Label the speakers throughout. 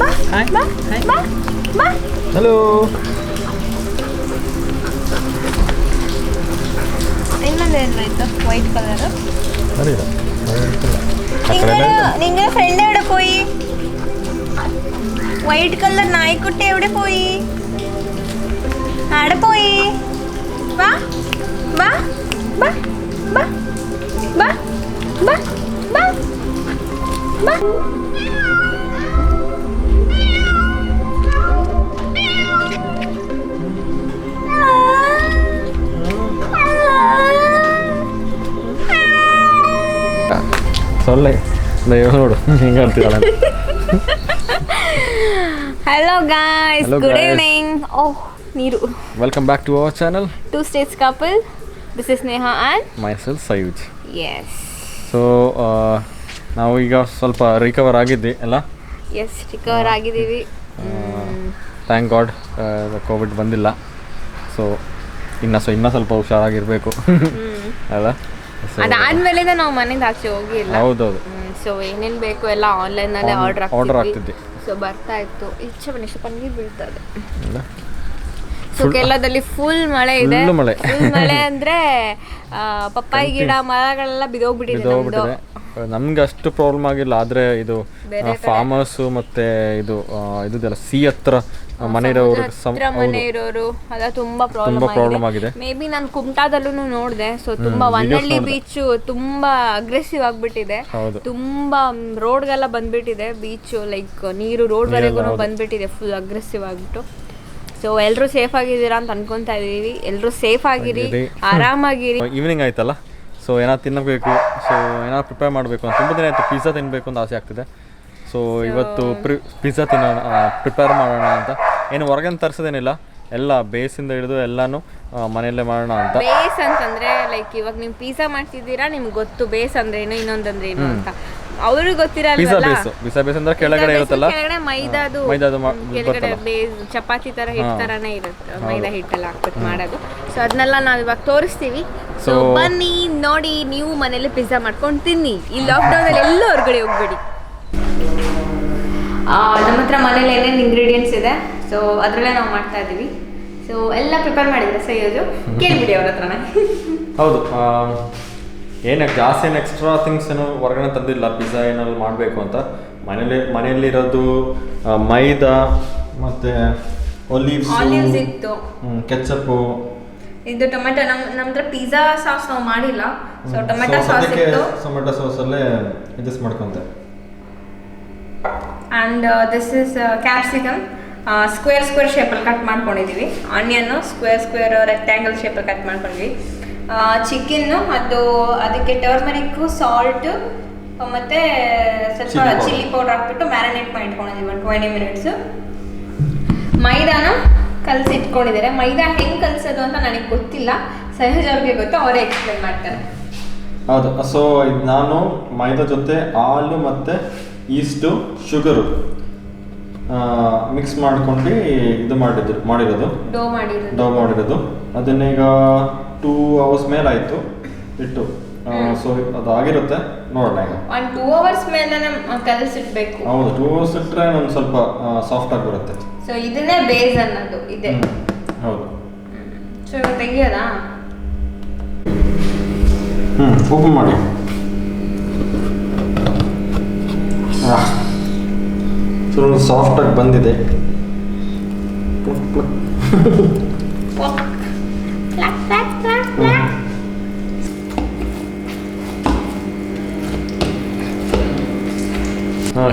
Speaker 1: ಬಾ
Speaker 2: ಹಾಯ್
Speaker 1: ಬಾ
Speaker 2: ಹಾಯ್
Speaker 1: ಬಾ ಬಾ.
Speaker 2: ಹಲೋ.
Speaker 1: ಇನ್ನೊಂದು ಏನಾಯ್ತು ವೈಟ್ ಕಲರು
Speaker 2: അറിയില്ല
Speaker 1: നിങ്ങളുടെ ഫ്രണ്ട് എവിടെ പോയി? വൈറ്റ് കളർ നായ്ക്കുട്ടി എവിടെ പോയി? ആടെ പോയി? വാ വാ വാ വാ വാ വാ വാ വാ.
Speaker 2: ಸೊಳ್ಳೆ ನೋಡು ಹಿಂಗೆ ಅಂತೀವಲ್ಲ.
Speaker 1: Hello guys,
Speaker 2: Hello
Speaker 1: good
Speaker 2: guys.
Speaker 1: evening. Oh, Neeru.
Speaker 2: Welcome back to our channel.
Speaker 1: Two states couple. This is Neha and
Speaker 2: myself Sayuj.
Speaker 1: yes.
Speaker 2: So ನಾವು ಈಗ ಸ್ವಲ್ಪ ರಿಕವರ್ ಆಗಿದ್ವಿ ಎಲ್ಲ.
Speaker 1: ಎಸ್ ರಿಕವರ್ ಆಗಿದ್ದೀವಿ.
Speaker 2: ಥ್ಯಾಂಕ್ ಗಾಡ್ ಕೋವಿಡ್ ಬಂದಿಲ್ಲ. ಸೊ ಇನ್ನೂ ಸ್ವಲ್ಪ ಹುಷಾರಾಗಿರಬೇಕು ಅಲ್ಲ.
Speaker 1: ಅದಾದ್ಮೇಲೆ ನಾವು ಮನೆಯಿಂದ ಆಚೆ ಹೋಗಿಲ್ಲ.
Speaker 2: ಹೌದೌದು.
Speaker 1: ಸೊ ಏನೇನು ಬೇಕು ಎಲ್ಲ ಆನ್ಲೈನಲ್ಲೇ
Speaker 2: ಆರ್ಡರ್ ಆಗ್ತಿದ್ದೆ.
Speaker 1: ಸೊ ಬರ್ತಾ ಇತ್ತು. ಇಚ್ಛೆ ಬನ್ನಿ ಸ್ವಲ್ಪ ನೀರು ಬೀಳ್ತದೆ. ಸೊ ಕೇರಳದಲ್ಲಿ ಫುಲ್ ಮಳೆ ಇದೆ. ಫುಲ್ ಮಳೆ ಅಂದ್ರೆ ಪಪ್ಪಾಯಿ ಗಿಡ ಮರಗಳೆಲ್ಲ ಬಿದ್ದೋಗ್ಬಿಟ್ಟಿದೆ.
Speaker 2: ನಮ್ಗೆ ಅಷ್ಟು ಪ್ರಾಬ್ಲಮ್ ಆಗಿಲ್ಲ, ಆದ್ರೆ ಇದು ಫಾರ್ಮರ್ಸ್ ಮತ್ತೆ ಇದೆಲ್ಲ ಸಿ ಹತ್ರ ಮನೆ
Speaker 1: ಇರೋರು ಅದ ತುಂಬಾ ಪ್ರಾಬ್ಲಮ್ ಆಗಿದೆ. ಮೇ ಬಿ ನಾನು ಕುಮಟಾದಲ್ಲೂ ನೋಡಿದೆ. ಸೊ ತುಂಬಾ ವನಹಳ್ಳಿ ಬೀಚ್ ತುಂಬಾ ಅಗ್ರೆಸಿವ್ ಆಗ್ಬಿಟ್ಟಿದೆ. ತುಂಬಾ ರೋಡ್ಗೆಲ್ಲ ಬಂದ್ಬಿಟ್ಟಿದೆ ಬೀಚ್, ಲೈಕ್ ನೀರು ರೋಡ್ ವರೆಗೂ ಬಂದ್ಬಿಟ್ಟಿದೆ ಫುಲ್ ಅಗ್ರೆಸಿವ್ ಆಗ್ಬಿಟ್ಟು. ಸೊ ಎಲ್ಲರೂ ಸೇಫ್ ಆಗಿದ್ದೀರಾ ಅಂತ ಅನ್ಕೊಂತಾ ಇದೀವಿ. ಎಲ್ಲರೂ ಸೇಫ್ ಆಗಿರಿ, ಆರಾಮಾಗಿರಿ.
Speaker 2: ಈವ್ನಿಂಗ್ ಆಯ್ತಲ್ಲ, ಸೊ ಏನಾದ್ರು ತಿನ್ನಬೇಕು, ಸೊ ಏನಾದ್ರು ಪ್ರಿಪೇರ್ ಮಾಡಬೇಕು ಅಂತ ತುಂಬ ದಿನ ಆಯಿತು. ಪಿಜ್ಜಾ ತಿನ್ನಬೇಕು ಅಂತ ಆಸೆ ಆಗ್ತಿದೆ. ಸೊ ಇವತ್ತು ಪಿಜ್ಜಾ ಪ್ರಿಪೇರ್ ಮಾಡೋಣ ಅಂತ. ಏನು ಹೊರಗಿನ ತರಿಸೋದೇನಿಲ್ಲ, ಎಲ್ಲ ಬೇಸಿಂದ ಹಿಡಿದು ಎಲ್ಲಾನು ಮನೆಯಲ್ಲೇ ಮಾಡೋಣ ಅಂತ.
Speaker 1: ಬೇಸ್ ಅಂತಂದ್ರೆ ಲೈಕ್ ಇವಾಗ ನೀವು ಪಿಜ್ಜಾ ಮಾಡ್ತಿದ್ದೀರಾ, ನಿಮ್ಗೆ ಗೊತ್ತು ಬೇಸ್ ಅಂದ್ರೆ ಏನು ಇನ್ನೊಂದಂದ್ರೆ ಏನು ಅಂತ. ಅವ್ರಿಗೆ ಗೊತ್ತಿರಲ್ಲ.
Speaker 2: ಪಿಜ್ಜಾ ಬೇಸ್ ಅಂದ್ರೆ ಕೆಳಗಡೆ ಇರುತ್ತಲ್ಲ,
Speaker 1: ಕೆಳಗಡೆ ಮೈದಾದು ಕೆಳಗಡೆ ಬೇಸ್ ಚಪಾತಿ ತರ ಹಿಟ್ಟು ತರಾನೇ ಇರುತ್ತೆ, ಮೈದಾ ಹಿಟ್ಟೆಲ್ಲ ಹಾಕ್ಬಿಟ್ಟು ಮಾಡೋದು. ಸೊ ಅದನ್ನೆಲ್ಲ ನಾವು ಇವಾಗ ತೋರಿಸ್ತೀವಿ. ಸೊ ಬನ್ನಿ ನೋಡಿ, ನೀವು ಮನೇಲಿ ಪಿಜ್ಜಾ ಮಾಡ್ಕೊಂಡು ತಿನ್ನಿ. ಈ ಲಾಕ್ಡೌನ್ ಅಲ್ಲಿ ಎಲ್ಲೂ ಹೊರಗಡೆ ಹೋಗ್ಬೇಡಿ. ನಮ್ಮ ಹತ್ರ ಮನೇಲಿ ಏನೇನು ಇಂಗ್ರೀಡಿಯೆಂಟ್ಸ್ ಇದೆ, ಸೊ ಅದರಲ್ಲೇ ನಾವು ಮಾಡ್ತಾ ಇದ್ದೀವಿ. ಸೊ ಎಲ್ಲ ಪ್ರಿಪೇರ್ ಮಾಡಿದ್ರೆ ಸೈಯೋದು ಕೇಳಿಬಿಡಿ ಅವ್ರ ಹತ್ರನೇ.
Speaker 2: ಹೌದು, ಜಾಸ್ತಿ ಏನು ಎಕ್ಸ್ಟ್ರಾ ಥಿಂಗ್ಸ್ ಏನು ಹೊರಗಡೆ ತಂದಿಲ್ಲ. ಪಿಜ್ಜಾ ಏನಾದ್ರು ಮಾಡಬೇಕು ಅಂತ ಮನೆಯಲ್ಲಿರೋದು ಮೈದಾ ಮತ್ತು
Speaker 1: ಆಲಿವ್ಸ್ ಇತ್ತು,
Speaker 2: ಕೆಚಪ್ಪು,
Speaker 1: ಇದು ಟೊಮೆಟೊ. ನಮ್ಮ ಹತ್ರ ಪಿಜ್ಜಾ ಸಾಸ್ ನಾವು ಮಾಡಿಲ್ಲ. ಸೊ ಟೊಮೆಟೊ ಸಾಸ್ ಇತ್ತು.
Speaker 2: ಟೊಮೆಟೊ ಸಾಸಲ್ಲೇ ಅಡ್ಜಸ್ಟ್ ಮಾಡ್ಕೊಂತೆ.
Speaker 1: And this is capsicum. Square ಶೇಪಲ್ಲಿ ಕಟ್ ಮಾಡ್ಕೊಂಡಿದ್ದೀವಿ. ಆನಿಯನ್ನು ಸ್ಕ್ವೇರ್ ರೆಕ್ಟ್ಯಾಂಗಲ್ ಶೇಪಲ್ಲಿ ಕಟ್ ಮಾಡ್ಕೊಂಡಿದ್ವಿ. ಚಿಕನ್ನು ಅದಕ್ಕೆ ಟರ್ಮರಿಕ್ಕು, ಸಾಲ್ಟು ಮತ್ತು ಸ್ವಲ್ಪ ಚಿಲ್ಲಿ ಪೌಡರ್ ಹಾಕ್ಬಿಟ್ಟು ಮ್ಯಾರಿನೇಟ್ ಮಾಡಿ ಇಟ್ಕೊಂಡಿದ್ದೀವಿ 20 ಮಿನಿಟ್ಸು. ಮೈದಾನ ಕಲಸಿ ಇಟ್ಕೊಂಡಿದ್ದಾರೆ. ಮೈದಾ ಹೆಂಗೆ ಕಲಿಸೋದು ಅಂತ ನನಗೆ ಗೊತ್ತಿಲ್ಲ, ಸಹಜ ಅವ್ರಿಗೆ ಗೊತ್ತು, ಅವರೇ ಎಕ್ಸ್ಪ್ಲೇನ್ ಮಾಡ್ತಾರೆ.
Speaker 2: ಹೌದು. ಸೊ ಇದು ನಾನು ಮೈದಾ ಜೊತೆ ಹಾಲು ಮತ್ತು ಈಸ್ಟು, ಶುಗರು ಮಿಕ್ಸ್ ಮಾಡ್ಕೊಂಡು ಇದು ಮಾಡಿರೋದು ಡೋ ಮಾಡಿರೋದು. ಅದನ್ನೀಗ 2 ಅವರ್ಸ್ ಮೇಲೆ ಆಯಿತು ಇಟ್ಟು. ಸೊ ಅದು ಆಗಿರುತ್ತೆ, ನೋಡೋಣ ಈಗ.
Speaker 1: 2 ಅವರ್ಸ್ ಮೇಲೆ ಕಲಸಿಡ್ಬೇಕು.
Speaker 2: ಹೌದು, 2 ಅವರ್ಸ್ ಇಟ್ಟರೆ ಒಂದು ಸ್ವಲ್ಪ ಸಾಫ್ಟ್ ಆಗಿ ಬರುತ್ತೆ.
Speaker 1: ಸೊ ಇದನ್ನೇ ಬೇಸ್ ಅನ್ನೋದು ಇದೆ.
Speaker 2: ಹೌದು.
Speaker 1: ಸೊ ತೆಗಿಯೋದಾ?
Speaker 2: ಓಪನ್ ಮಾಡಿ. ಸೊ ಸಾಫ್ಟಾಗಿ ಬಂದಿದೆ.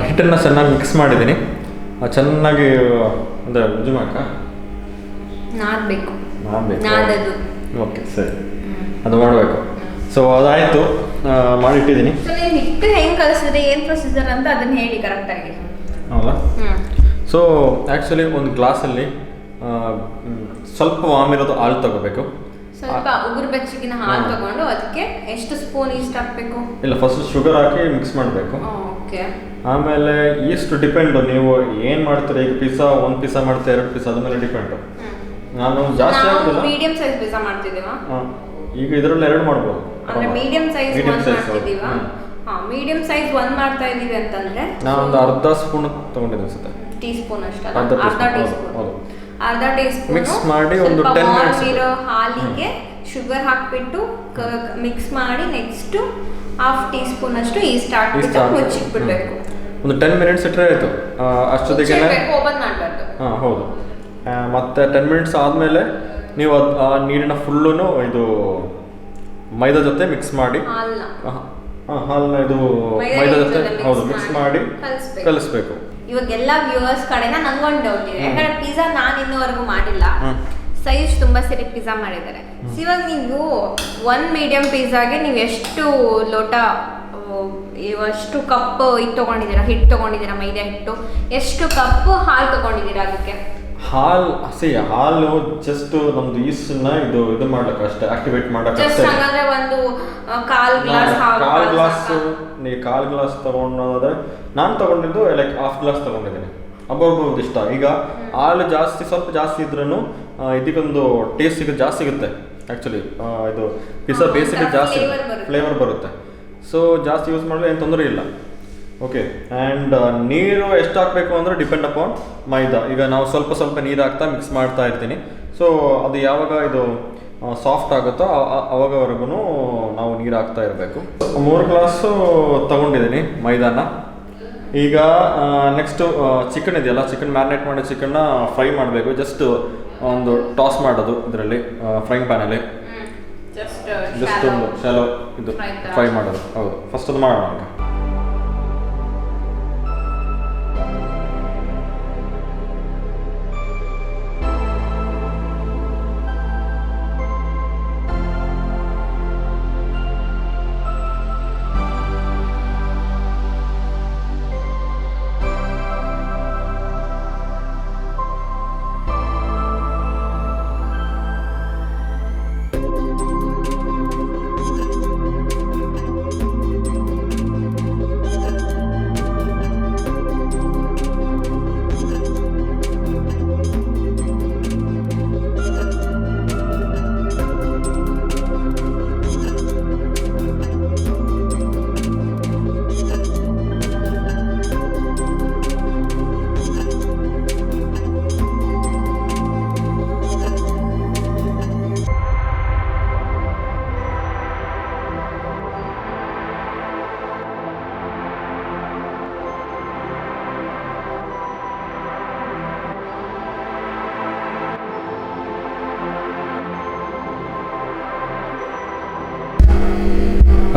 Speaker 2: ಹಿಟ್ಟನ್ನು ಚೆನ್ನಾಗಿ ಮಿಕ್ಸ್ ಮಾಡಿದ್ದೀನಿ. ಚೆನ್ನಾಗಿ ಅಂದರೆ ರುಜುಮಾಕ
Speaker 1: ನಾದಬೇಕು.
Speaker 2: ಓಕೆ, ಸರಿ, ಅದು ಮಾಡಬೇಕು. ಸೊ ಅದಾಯಿತು, ಮಾಡಿಟ್ಟಿದ್ದೀನಿ.
Speaker 1: ಸೊ ನೀವು ಹಿಟ್ಟು ಹೆಂಗೆ ಕಲಿಸಿದ್ರೆ ಏನು ಪ್ರೊಸೀಜರ್ ಅಂತ ಅದನ್ನು ಹೇಳಿ ಕರೆಕ್ಟಾಗಿ.
Speaker 2: ಹೌದಾ? ಸೊ ಆ್ಯಕ್ಚುಲಿ ಒಂದು ಗ್ಲಾಸಲ್ಲಿ ಸ್ವಲ್ಪ ವಾಮಿರೋದು ಹಾಲು ತಗೋಬೇಕು.
Speaker 1: ಸ್ವಲ್ಪ ಉಗುರು ಬೆಚ್ಚಗಿನ ಹಾಲು ತಗೊಂಡು ಅದಕ್ಕೆ ಎಷ್ಟು ಸ್ಪೂನ್ ಈಸ್ಟ್ ಹಾಕಬೇಕು?
Speaker 2: ಇಲ್ಲ, ಫಸ್ಟ್ ಶುಗರ್ ಹಾಕಿ ಮಿಕ್ಸ್ ಮಾಡಬೇಕು.
Speaker 1: ಓಕೆ.
Speaker 2: ಆಮೇಲೆ ಈಸ್ಟ್ ಡಿಪೆಂಡು, ನೀವು ಏನು ಮಾಡ್ತೀರಾ. ಈಗ ಪಿಜ್ಜಾ 1 ಪಿಜ್ಜಾ ಮಾಡ್ತೀರಾ, 2 ಪಿಜ್ಜಾ, ಅದ್ರ ಮೇಲೆ ಡಿಪೆಂಡು. ನಾನು ಜಾಸ್ತಿ ಹಾಕ್ತಿಲ್ಲ.
Speaker 1: ಮೀಡಿಯಂ ಸೈಜ್ ಪಿಜ್ಜಾ ಮಾಡ್ತಿದ್ದೀವಾ?
Speaker 2: ಈಗ ಇದರಲ್ಲಿ 2 ಮಾಡ್ಬೋದು.
Speaker 1: ಅಂದ್ರೆ ಮೀಡಿಯಂ ಸೈಜ್ 1 ಮಾಡ್ತಿದ್ದೀವಾ? ಮೀಡಿಯಂ ಸೈಜ್ 1 ಮಾಡ್ತಾ ಇದೀವಿ ಅಂತಂದ್ರೆ
Speaker 2: ನಾನು ಒಂದು ಅರ್ಧ ಸ್ಪೂನ್ ತಗೊಂಡಿದ್ದೆ ಅನ್ಸುತ್ತೆ.
Speaker 1: ಟೀ ಸ್ಪೂನ್ ಅಷ್ಟಲ್ಲ,
Speaker 2: ಅರ್ಧ
Speaker 1: ಅರ್ಧ ಟೀ
Speaker 2: teaspoon,
Speaker 1: ಸ್ಪೂನ್,
Speaker 2: ಹೌದು.
Speaker 1: ಅರ್ಧ ಟೀ ಸ್ಪೂನ್
Speaker 2: ಮಿಕ್ಸ್ ಮಾಡಿ ಒಂದು 10 minutes
Speaker 1: ಇರೋ ಹಾಲಿಗೆ ಶುಗರ್ ಹಾಕ್ಬಿಟ್ಟು ಮಿಕ್ಸ್ ಮಾಡಿ ನೆಕ್ಸ್ಟ್ ಹಾಫ್ ಟೀ ಸ್ಪೂನ್ ಅಷ್ಟು ಈಸ್ಟ್ ಹಾಕ್ಬಿಟ್ಟು ಮುಚ್ಚಿಟ್ಬಿಡ್ಬೇಕು.
Speaker 2: ಒಂದು 10 minutes ಇಟ್ಟರೆ ಆಯಿತು. ಅಷ್ಟೊತ್ತಿಗೆ
Speaker 1: ಓಪನ್ ಮಾಡಬಾರ್ದು.
Speaker 2: ಹಾಂ ಹೌದು. ಮತ್ತು 10 minutes ಆದಮೇಲೆ ನೀವು ಅದು ಆ ನೀರಿನ ಫುಲ್ಲೂ ಇದು ಮೈದಾ ಜೊತೆ ಮಿಕ್ಸ್ ಮಾಡಿ ಹಾಲನ್ನ ಇದು ಮೈದಾ ಜೊತೆ ಹೌದು ಮಿಕ್ಸ್ ಮಾಡಿ ಕಲಿಸ್ಬೇಕು.
Speaker 1: ಇವಾಗೆಲ್ಲ ವ್ಯೂವರ್ಸ್ ಕಡೆನ ನಂಗೊಂದು ಡೌಟ್ ಇದೆ, ಯಾಕಂದ್ರೆ ಪಿಜ್ಜಾ ನಾನು ಇನ್ನೂವರೆಗೂ ಮಾಡಿಲ್ಲ. ಸೈಜ್ ತುಂಬಾ ಸರಿ ಪಿಜ್ಜಾ ಮಾಡಿದ್ದಾರೆ. ಇವಾಗ ನೀವು 1 ಮೀಡಿಯಂ ಪಿಜ್ಜಾಗೆ ನೀವು ಎಷ್ಟು ಲೋಟ ಎಷ್ಟು ಕಪ್ ಇದು ತೊಗೊಂಡಿದ್ದೀರಾ, ಹಿಟ್ಟು ತೊಗೊಂಡಿದ್ದೀರಾ, ಮೈದಾ ಹಿಟ್ಟು, ಎಷ್ಟು ಕಪ್ ಹಾಲು ತೊಗೊಂಡಿದ್ದೀರಾ? ಅದಕ್ಕೆ
Speaker 2: ಹಾಲು ಜಸ್ಟ್ ನಮ್ದು ಈಸ್ಟನ್ನ ಇದು ಮಾಡ್ಲಿಕ್ಕೆ ಅಷ್ಟೇ, ಆಕ್ಟಿವೇಟ್ ಮಾಡಕ್ಕೆ ಅಷ್ಟೇ.
Speaker 1: ಹಾಗಾದ್ರೆ ಒಂದು ಕಾಲ್
Speaker 2: ಗ್ಲಾಸ್ ತಗೊಂಡಾದ್ರೆ ನಾನು ತಗೊಂಡಿದ್ದು ಲೈಕ್ ಹಾಫ್ ಗ್ಲಾಸ್ ತಗೊಂಡಿದ್ದೀನಿ. ಒಬ್ಬೊಬ್ಬರು ಇಷ್ಟ. ಈಗ ಹಾಲು ಸ್ವಲ್ಪ ಜಾಸ್ತಿ ಇದ್ರೂ ಇದಕ್ಕೊಂದು ಟೇಸ್ಟ್ ಜಾಸ್ತಿ ಸಿಗುತ್ತೆ. ಆ್ಯಕ್ಚುಲಿ ಇದು ಪಿಜ್ಜಾ ಬೇಸಿಗೆ ಜಾಸ್ತಿ ಫ್ಲೇವರ್ ಬರುತ್ತೆ. ಸೊ ಜಾಸ್ತಿ ಯೂಸ್ ಮಾಡಿದ್ರೆ ಏನು ತೊಂದರೆ ಇಲ್ಲ. ಓಕೆ. ಆ್ಯಂಡ್ ನೀರು ಎಷ್ಟು ಹಾಕಬೇಕು ಅಂದರೆ ಡಿಪೆಂಡ್ ಅಪಾನ್ ಮೈದಾ. ಈಗ ನಾವು ಸ್ವಲ್ಪ ನೀರು ಹಾಕ್ತಾ ಮಿಕ್ಸ್ ಮಾಡ್ತಾ ಇರ್ತೀನಿ. ಸೊ ಅದು ಯಾವಾಗ ಇದು ಸಾಫ್ಟ್ ಆಗುತ್ತೋ ಅವಾಗವರೆಗೂ ನಾವು ನೀರು ಹಾಕ್ತಾ ಇರಬೇಕು. 3 ಗ್ಲಾಸು ತಗೊಂಡಿದ್ದೀನಿ ಮೈದಾನ. ಈಗ ನೆಕ್ಸ್ಟು ಚಿಕನ್ ಇದೆಯಲ್ಲ, ಚಿಕನ್ ಮ್ಯಾರಿನೇಟ್ ಮಾಡಿ ಚಿಕನ್ನ ಫ್ರೈ ಮಾಡಬೇಕು. ಜಸ್ಟ್ ಒಂದು ಟಾಸ್ ಮಾಡೋದು ಇದರಲ್ಲಿ ಫ್ರೈಂಗ್ ಪ್ಯಾನಲ್ಲಿ, ಜಸ್ಟ್ ಒಂದು ಶಾಲೋ ಇದು ಫ್ರೈ ಮಾಡೋದು. ಹೌದು, ಫಸ್ಟ್ ಅದು ಮಾಡೋಣ.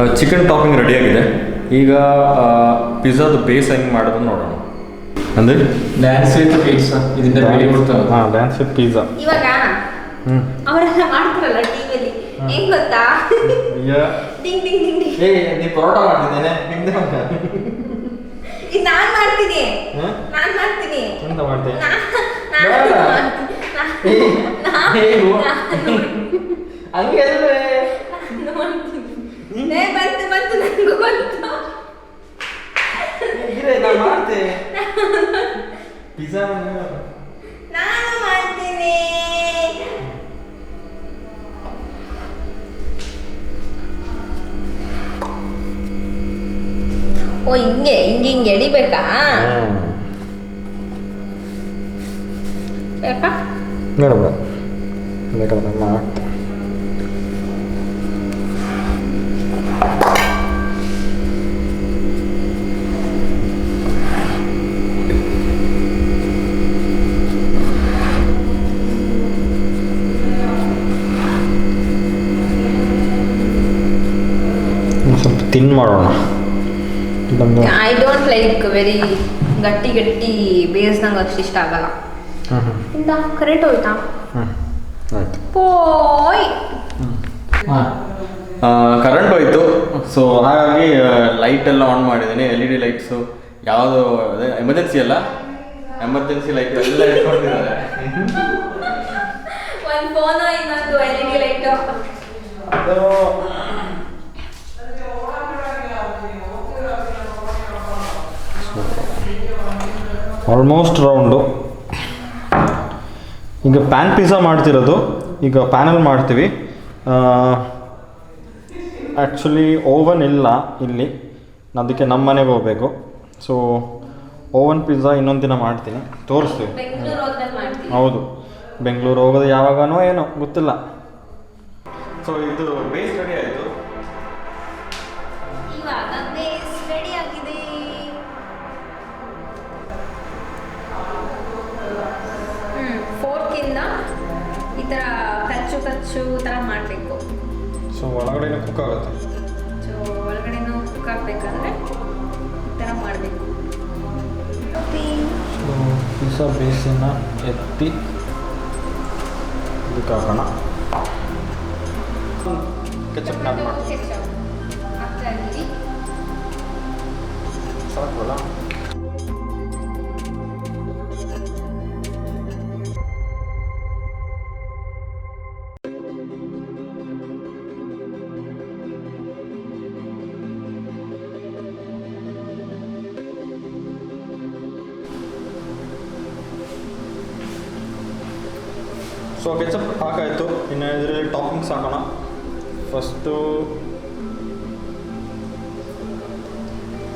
Speaker 2: ಈಗ ಚಿಕನ್ ಟಾಪಿಂಗ್ ರೆಡಿಯಾಗಿದೆ. ಈಗ ಪಿಜ್ಜಾದು ಬೇಸ್ ಹೆಂಗೆ ಮಾಡೋದು ನೋಡೋಣ. ಅಂದರೆ
Speaker 3: ಡ್ಯಾನ್ಸ್ ವಿತ್ ಪಿಜ್ಜಾ ಇದರಿಂದ ಬೆಳಿ ಬಿಡ್ತಾವೆ.
Speaker 2: ಹಾಂ, ಡ್ಯಾನ್ಸ್ ವಿತ್ ಪಿಜ್ಜಾ.
Speaker 1: ಇವಾಗ ಅವರೆಲ್ಲ ಮಾಡ್ತಾರಲ್ಲ ಟಿವಿಯಲ್ಲಿ, ಹೆಂಗ್ ಗೊತ್ತಾ? Ding ding ding ding.
Speaker 2: ನೀ ಪರೋಟ ಮಾಡ್ತಿದ್ದೇನೆ ನಿಮ್ದೆ
Speaker 1: ಇದು ನಾನು ಮಾಡ್ತೀನಿ.
Speaker 2: ಎಂತ ಮಾಡ್ತೀನಿ? ಹಂಗೆ
Speaker 1: ಬಂತು ನನಗೂ ಬಂತು.
Speaker 2: ನಾನು ಮಾಡ್ತೆ ಪಿಜ್ಜಾ
Speaker 1: ನಾನು ಮಾಡ್ತೀನಿ. ಓ ಹಿಂಗೆ ಎಡಿಬೇಕಾ? ಯಾಕ
Speaker 2: ಬೇಡ ಬೇಕಾದ್ರೆ ಮಾಡ್ತೆ. ಸ್ವಲ್ಪ ತಿನ್ ಮಾಡೋಣ.
Speaker 1: ಐ ಡೋಂಟ್ ಲೈಕ್ ವೆರಿ ಗಟ್ಟಿ ಬೇಸ್ ನಂಗೆ ಅಷ್ಟು ಇಷ್ಟ ಆಗಲ್ಲ. ಇಂದ ಕರೆಕ್ಟ್ ಹೋಯ್ತಾ?
Speaker 2: ಆಯ್ತು.
Speaker 1: ಪೋಯ್
Speaker 2: ಕರೆಂಟ್ ಹೋಯ್ತು. ಸೊ ಹಾಗಾಗಿ ಲೈಟ್ ಎಲ್ಲ ಆನ್ ಮಾಡಿದ್ದೀನಿ. LED ಲೈಟ್ಸು ಯಾವುದು ಅದೇ ಎಮರ್ಜೆನ್ಸಿ ಲೈಟ್ ಎಲ್ಲ ಇಟ್ಕೊಂಡಿದ್ದಾರೆ.
Speaker 1: ಒಂದು ಫೋನು ಇನ್ನೊಂದು LED ಲೈಟು.
Speaker 2: ಅದು ಆಲ್ಮೋಸ್ಟ್ ರೌಂಡು. ಈಗ ಪ್ಯಾನ್ ಪಿಜ್ಜಾ ಮಾಡ್ತಿರೋದು. ಈಗ ಪ್ಯಾನಲ್ಲಿ ಮಾಡ್ತೀವಿ. ಆ್ಯಕ್ಚುಲಿ ಓವನ್ ಇಲ್ಲ ಇಲ್ಲಿ, ಅದಕ್ಕೆ ನಮ್ಮ ಮನೆಗೆ ಹೋಗಬೇಕು. ಸೊ ಓವನ್ ಪಿಜ್ಜಾ ಇನ್ನೊಂದು ದಿನ ಮಾಡ್ತೀನಿ, ತೋರಿಸ್ತೀವಿ.
Speaker 1: ಬೆಂಗಳೂರು ಹೋದ್ಮೇಲೆ ಮಾಡ್ತೀನಿ.
Speaker 2: ಹೌದು, ಬೆಂಗಳೂರು ಹೋಗೋದು ಯಾವಾಗನೋ ಏನೋ ಗೊತ್ತಿಲ್ಲ. ಸೊ ಇದು ಬೇಸ್ ರೆಡಿ ಆಯಿತು.
Speaker 1: ಇವಾಗ ಬೇಸ್ ರೆಡಿ ಆಗಿದೆ. ಫೋರ್ಕಿಂದ ಈ ಥರ ಕಚ್ಚು ಥರ ಮಾಡಬೇಕು.
Speaker 2: ಸೊ ಒಳಗಡೆನೂ ಕುಕ್ ಆಗುತ್ತೆ.
Speaker 1: ಸೊ ಒಳಗಡೆನೂ ಕುಕ್ ಆಗಬೇಕಂದ್ರೆ ಈ ಥರ ಮಾಡಬೇಕು.
Speaker 2: ಸೊ ಪಿಜ್ಜಾ ಬೇಸನ್ನು ಎತ್ತಿ ಇದಕ್ಕೆ ಹಾಕೋಣ. ಕೆಚಪ್ ಹಾಕಿ
Speaker 1: ಹಾಕ್ತಾ ಇದ್ದೀವಿ.
Speaker 2: ಸಾಕಲ್ಲ. ಸೊ ಕೆಚಪ್ ಹಾಕಾಯಿತು. ಇನ್ನು ಇದರಲ್ಲಿ ಟಾಪಿಂಗ್ಸ್ ಹಾಕೋಣ. ಫಸ್ಟು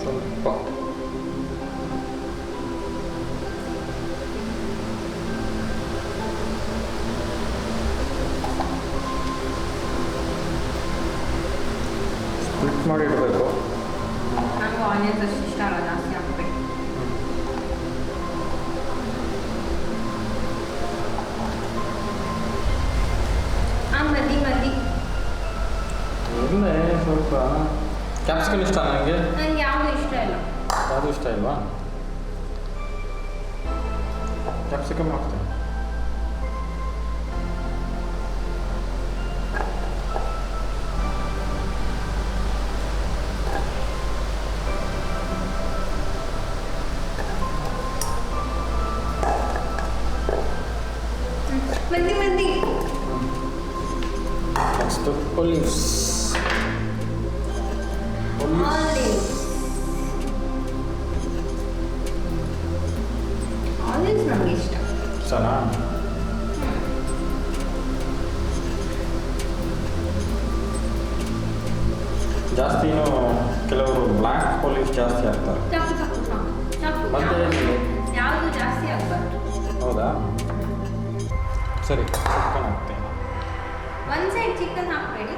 Speaker 2: ಸ್ವಲ್ಪ ಸ್ಪ್ಲಿಟ್ ಮಾಡಿ ಇಡಬೇಕು.
Speaker 1: ನಂಗೆ ಆನಿಯನ್ಸ್ ಅಷ್ಟು ಇಷ್ಟ ಅಲ್ಲ, ಜಾಸ್ತಿ ಹಾಕ್ಬೇಕು. ಮದಿ
Speaker 2: ಒಳ್ಳೆ ಸ್ವಲ್ಪ ಕ್ಯಾಪ್ಸಿಕಮ್ ಇಷ್ಟ ನನಗೆ.
Speaker 1: ನಂಗೆ ಯಾವುದು ಇಷ್ಟ ಇಲ್ಲ.
Speaker 2: ಯಾವುದು ಇಷ್ಟ ಇಲ್ವಾ? ಕ್ಯಾಪ್ಸಿಕಮ್ ಹಾಕ್ತೀನಿ.
Speaker 1: ಮದಿ
Speaker 2: ನೆಕ್ಸ್ಟ್ ಒಲಿವ್ಸ್.
Speaker 1: ಆಲಿವ್ಸ್ ನಮಗೆ ಇಷ್ಟ.
Speaker 2: ಸನಾ ಜಾಸ್ತಿನೂ ಕೆಲವರು ಬ್ಲ್ಯಾಕ್ ಒಲಿವ್ಸ್ ಜಾಸ್ತಿ ಹಾಕ್ತಾರೆ. ಮತ್ತೆ
Speaker 1: ಯಾವುದು ಜಾಸ್ತಿ ಆಗಬಾರ್ದು.
Speaker 2: ಹೌದಾ? ಸರಿ, ಚಿಕನ್ ಹಾಕ್ತೀನಿ.
Speaker 1: ಒಂದು ಸೈಡ್ ಚಿಕನ್ ಹಾಕಬೇಡಿ.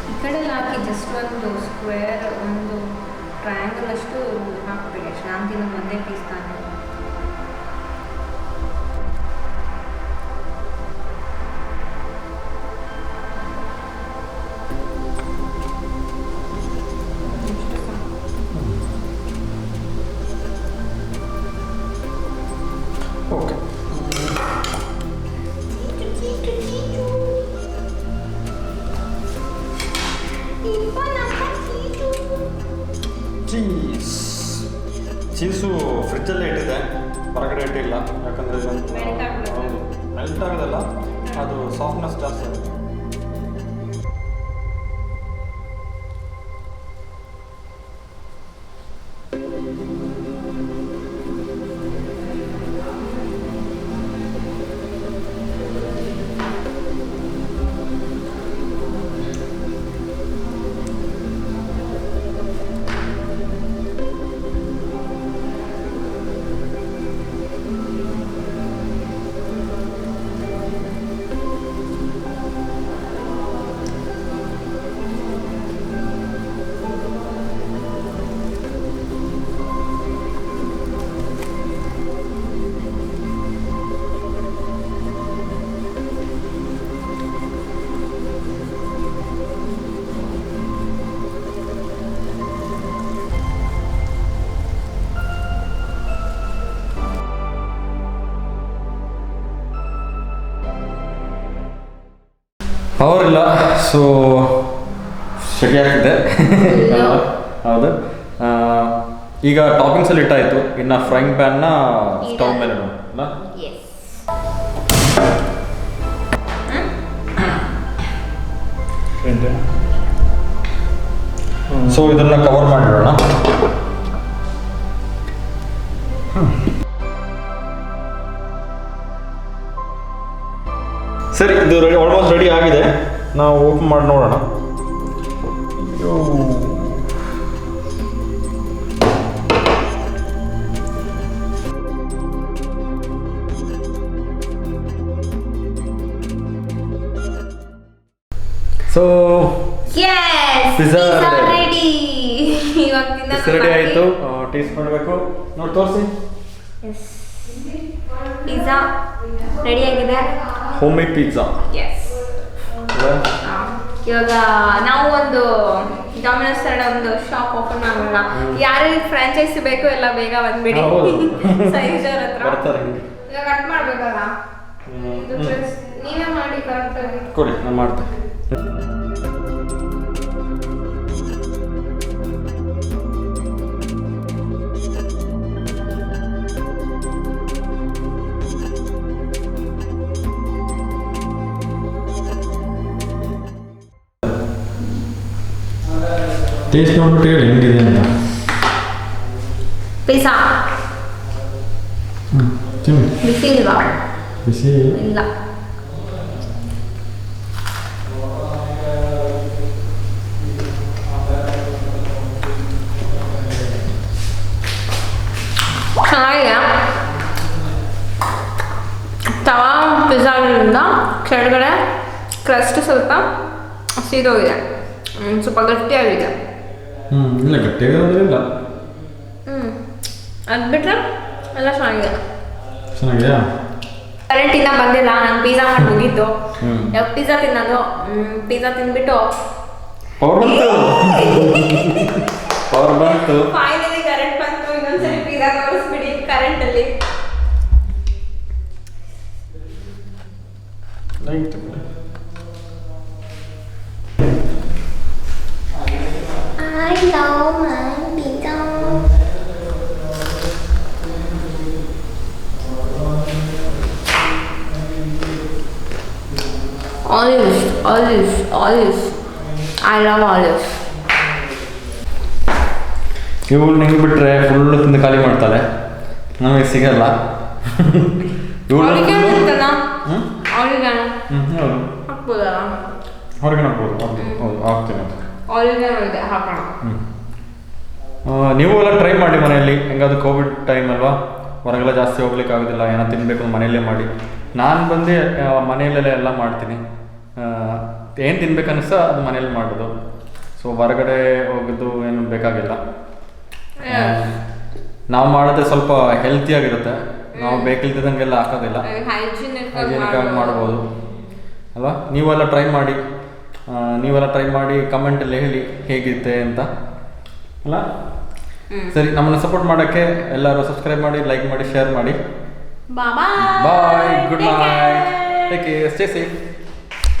Speaker 1: ಈ ಕಡೆಲ್ಲ ಹಾಕಿ ಜಸ್ಟ್ ಒಂದು ಸ್ಕ್ವೇರ್, ಒಂದು ಟ್ರಯಾಂಗಲ್ ಅಷ್ಟು ಹಾಕಬೇಡಿ. ಅಷ್ಟು ನಾನು ತಿನ್ನೋದು ಒಂದೇ ಪೀಸ್ ತಾನೆ.
Speaker 2: ಓಕೆ. ಚೀಸು ಫ್ರಿಜ್ಜಲ್ಲೇ ಇಟ್ಟಿದೆ, ಹೊರಗಡೆ ಇಟ್ಟಿಲ್ಲ. ಯಾಕಂದರೆ ಹೌದು, ಮೆಲ್ಟ್ ಆಗೋದಲ್ಲ, ಅದು ಸಾಫ್ಟ್ನೆಸ್ ಜಾಸ್ತಿ ಆಗುತ್ತೆ. ಪವರ್ ಇಲ್ಲ, ಸೊ ಸೆಕೆ ಆಗ್ತಿದೆ. ಹೌದು. ಈಗ ಟಾಪಿಂಗ್ಸ್ ಅಲ್ಲಿ ಇಟ್ಟಾಯಿತು. ಇನ್ನು ಫ್ರೈಂಗ್ ಪ್ಯಾನ್ನ ಸ್ಟವ್ ಮೇಲೆ ಇಡೋಣ ಅಲ್ಲ? ಸೊ ಇದನ್ನ ಕವರ್ ಮಾಡಿಡೋಣ. ಸರಿ, ಇದು ಆಲ್ಮೋಸ್ಟ್ ರೆಡಿ ಆಗಿದೆ. ನಾವು ಓಪನ್ ಮಾಡಿ ನೋಡೋಣ. So Pizza
Speaker 1: ready. ಇವಾಗ
Speaker 2: ರೆಡಿ ಆಯಿತು. ಟೇಸ್ಟ್ ಮಾಡಬೇಕು. ನೋಡಿ ತೋರಿಸಿ.
Speaker 1: ಪಿಜ್ಜಾ ರೆಡಿ ಆಗಿದೆ.
Speaker 2: Home made pizza.
Speaker 1: ಎಸ್. ಇವಾಗ ನಾವು ಒಂದು ಡಾಮಿನೋಸ್ ಥರ ಒಂದು ಶಾಪ್ ಓಪನ್ ಮಾಡೋಣ. ಯಾರಿಗೆ ಫ್ರಾಂಚೈಸಿ ಬೇಕು ಎಲ್ಲ ಬೇಗ ಬಂದ್ಬಿಡಿ. ಸೈಜ್ ಅವ್ರ ಹತ್ರ
Speaker 2: ಬರ್ತಾರೆ.
Speaker 1: ಈಗ ಕಟ್ ಮಾಡ್ಬೇಕಲ್ಲ, ನೀವೇ ಮಾಡಿ ಕರೆಕ್ಟಾಗಿ
Speaker 2: ಕೊಡಿ, ನಾನು ಮಾಡ್ತೇನೆ.
Speaker 3: ಟೇಸ್ಟ್ ನೋಡ್ಬಿಟ್ಟು ಹೇಳಿ ಹೆಂಗಿದೆ ಅಂತ.
Speaker 1: ಪಿಜ್ಜಾ ಬಿಸಿ ಇಲ್ವಾ?
Speaker 3: ಬಿಸಿ
Speaker 1: ಇಲ್ಲ. ಚೆನ್ನಾಗಿದೆ. ತವಾ ಪಿಜ್ಜಾ ಆಗಿರೋದ್ರಿಂದ ಕೆಳಗಡೆ ಕ್ರಸ್ಟ್ ಸ್ವಲ್ಪ ಸೀದೋಗಿದೆ, ಸ್ವಲ್ಪ ಗಟ್ಟಿಯಾಗಿದೆ.
Speaker 3: ಇಲ್ಲ ಗಟ್ಟಿಯಾಗಿರೋದಿಲ್ಲ.
Speaker 1: ಅದು ಬಿಟ್ರೆ ಎಲ್ಲ ಚೆನ್ನಾಗಿದೆ.
Speaker 3: ಚೆನ್ನಾಗಿದೆಯಾ?
Speaker 1: ಕರೆಂಟಿಂದ ಬಂದಿಲ್ಲ, ನಾನು ಪಿಜ್ಜಾ ಮಾಡಿ ಮುಗೀತು. ಇವಾಗ ಪಿಜ್ಜಾ ತಿನ್ನೋದು. ಪಿಜ್ಜಾ ತಿಂದ್ಬಿಟ್ಟು
Speaker 2: ಪವರ್ ಬಂತು.
Speaker 1: ಫೈನಲಿ ಕರೆಂಟ್ ಬಂತು. ಇನ್ನೊಂದ್ಸರಿ pizza ತೋರಿಸ್ಬಿಡಿ ಕರೆಂಟಲ್ಲಿ. I love my pizza. Olives. I love olives.
Speaker 2: ಇವಳು ನಿಂಗೆ ಬಿಟ್ರೆ ಫುಲ್ ತಿಂದು ಖಾಲಿ ಮಾಡ್ತಾಳೆ, ನಮಗೆ ಸಿಗಲ್ಲ.
Speaker 1: ಅವಳಿಗೆ ಹಾಕ್ಬೋದಲ್ಲ?
Speaker 2: ಹೊರಗೆ ಹಾಕ್ಬೋದು. ಹೌದು, ಹಾಕ್ತೀನಿ.
Speaker 1: ಅವಳಿಗೆ ಹಾಕೋಣ.
Speaker 2: ನೀವು ಎಲ್ಲ ಟ್ರೈ ಮಾಡಿ ಮನೆಯಲ್ಲಿ. ಹೆಂಗಾದ್ರು ಕೋವಿಡ್ ಟೈಮ್ ಅಲ್ವಾ, ಹೊರಗೆಲ್ಲ ಜಾಸ್ತಿ ಹೋಗ್ಲಿಕ್ಕೆ ಆಗೋದಿಲ್ಲ. ಏನೋ ತಿನ್ನಬೇಕು ಮನೆಯಲ್ಲೇ ಮಾಡಿ. ನಾನು ಬಂದು ಮನೆಯಲ್ಲೇ ಎಲ್ಲ ಮಾಡ್ತೀನಿ. ಏನು ತಿನ್ಬೇಕು ಅನಿಸ್ತಾ ಅದು ಮನೇಲಿ ಮಾಡೋದು. ಸೊ ಹೊರಗಡೆ ಹೋಗೋದು ಏನು ಬೇಕಾಗಿಲ್ಲ. ನಾವು ಮಾಡಿದ್ರೆ ಸ್ವಲ್ಪ ಹೆಲ್ತಿಯಾಗಿರುತ್ತೆ. ನಾವು ಬೇಕಿಲ್ದಂಗೆಲ್ಲ ಹಾಕೋದಿಲ್ಲ, ಹೈಜಿನಿಕ್ ಆಗಿ ಮಾಡ್ಬೋದು ಅಲ್ವಾ. ನೀವೆಲ್ಲ ಟ್ರೈ ಮಾಡಿ ಕಮೆಂಟಲ್ಲಿ ಹೇಳಿ ಹೇಗಿರುತ್ತೆ ಅಂತ ಅಲ್ಲ. ಸರಿ, ನಮ್ಮನ್ನು ಸಪೋರ್ಟ್ ಮಾಡೋಕ್ಕೆ ಎಲ್ಲರೂ ಸಬ್ಸ್ಕ್ರೈಬ್ ಮಾಡಿ, ಲೈಕ್ ಮಾಡಿ, ಶೇರ್ ಮಾಡಿ.
Speaker 1: Bye.
Speaker 2: Bye, good night, take care, stay safe.